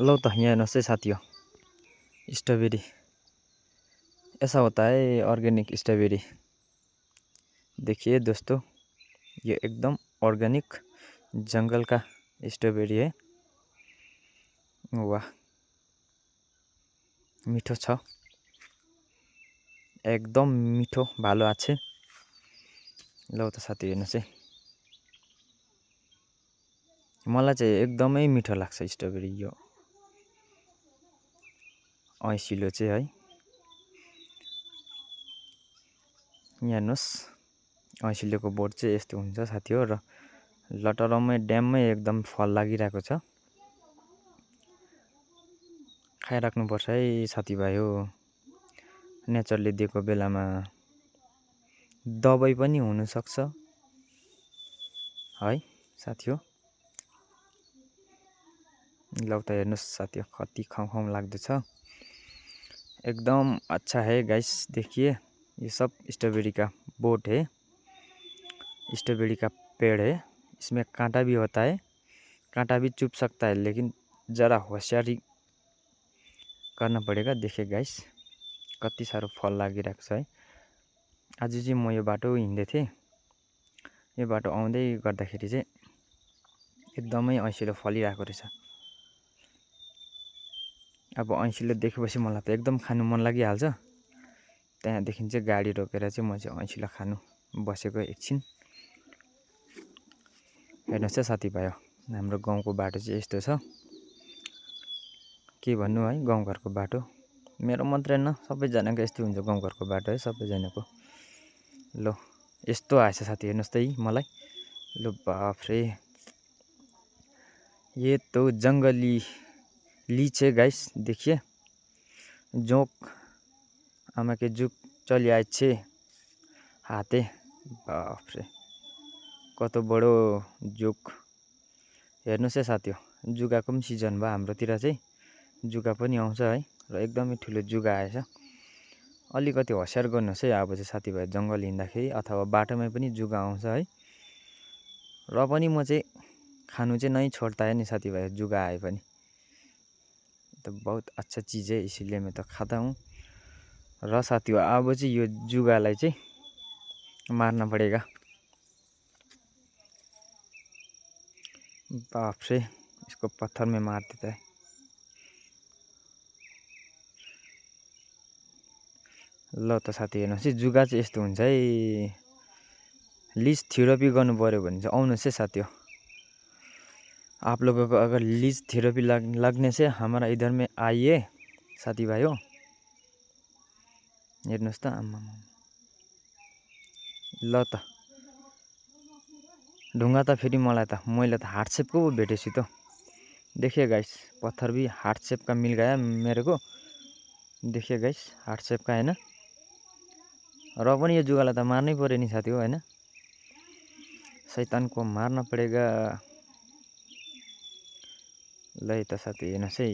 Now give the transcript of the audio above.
लो तो यहाँ हेर्नुहोस् साथियों, स्ट्रॉबेरी ऐसा होता है ऑर्गेनिक स्ट्रॉबेरी। देखिए दोस्तों, ये एकदम ऑर्गेनिक जंगल का स्ट्रॉबेरी है। वाह, मिठो छ, एकदम मिठो भालो आछे। लो त साथी हेर्नुहोस् है, मलाई चाहिँ एकदमै मिठो लाग्छ स्ट्रॉबेरी। यो ऐसिलो चाहिँ है, यहाँ हेर्नुहोस्, ऐसिलोको बोट चाहिँ यस्तो हुन्छ साथी हो। र लटरमै ड्याममै एकदम फल लागिरहेको छ। खाइराख्नुपर्छ है साथीभाइ हो। नेचरले दिएको बेलामा दबाई पनि हुनसक्छ है साथी हो। लौ त हेर्नुहोस् साथी हो, कति खाउँ लाग्दैछ। एकदम अच्छा है गाइस। देखिए, ये सब स्ट्रॉबेरी का बोट है, स्ट्रॉबेरी का पेड़ है। इसमें कांटा भी होता है, कांटा भी चुभ सकता है, लेकिन ज़रा होशियारी करना पड़ेगा। देखिए गाइस, कति साह्रो फल लागिरहेको छ है। आज चाहिँ म यो बाटो हिँड्दै थिएँ। यो बाटो आउँदै गर्दाखेरि चाहिँ एकदमै ऐसिलो फलिरहेको रहेछ। अब ऐसिलो देखेपछि मलाई त एकदम खानु मन लागिहाल्छ। त्यहाँदेखि चाहिँ गाडी रोकेर चाहिँ म चाहिँ ऐसिलो खानु बसेको एकछिन। हेर्नुहोस् है साथीभाइ, हाम्रो गाउँको बाटो चाहिँ यस्तो छ। के भन्नु है, गाउँघरको बाटो मेरो मात्रै हैन, सबैजनाको यस्तै हुन्छ गाउँघरको बाटो है, सबैजनाको। लो यस्तो आएछ साथी, हेर्नुहोस् त मलाई। लो बाफ रे, ये तो जंगली लीच है गाइस। देखिए, जोक आमाके जुक चली आएछे हाते। बाफ रे, कतो बडो जुक। हेर्नुहोस् है साथी हो, जुगाको पनि सिजन भयो हाम्रोतिर चाहिँ। जुगा पनि आउँछ है, र एकदमै ठुलो जुगा आएछ। अलिकति होशियार गर्नुहोस् है अब चाहिँ साथीभाइ, जङ्गल हिँड्दाखेरि अथवा बाटोमै पनि जुगा आउँछ है। र पनि म चाहिँ खानु चाहिँ नै छोड्ता है नि साथीभाइ, जुगा आए पनि। तो बहुत अच्छा चीज़ है, इसीलिए मैं तो खाता हूँ। र साथी हो, अब चाहिँ यो जुगालाई चाहिँ मार्न पड़ेगा। बाप रे, इसको पत्थर में मार देता है। ल त साथी हेर्नुहोस् है, जुगा चाहिँ यस्तो हुन्छ है। लिज थेरापी गर्नु पर्यो भने चाहिँ आउनुहोस् है साथी हो। आप लोगों को अगर लीज थेरेपी लगने से हमारा इधर में आइए साथी भाइ हो। हेर्नुहोस् त, आम्मा ल त ढुङ्गा त फेरि मलाई त, मैले त हार्ट शेप को भेटेछु त। देखिए गाइस, पत्थर भी हार्ट शेप का मिल गया मेरे को। देखिए गाइस, हार्ट शेप का हैन। र पनि यो जुगालाई त मार्नै पर्यो नि साथी हो, हैन। शैतान को मार्न पड़ेगा। ल त साथी हेर्नुहोस् है,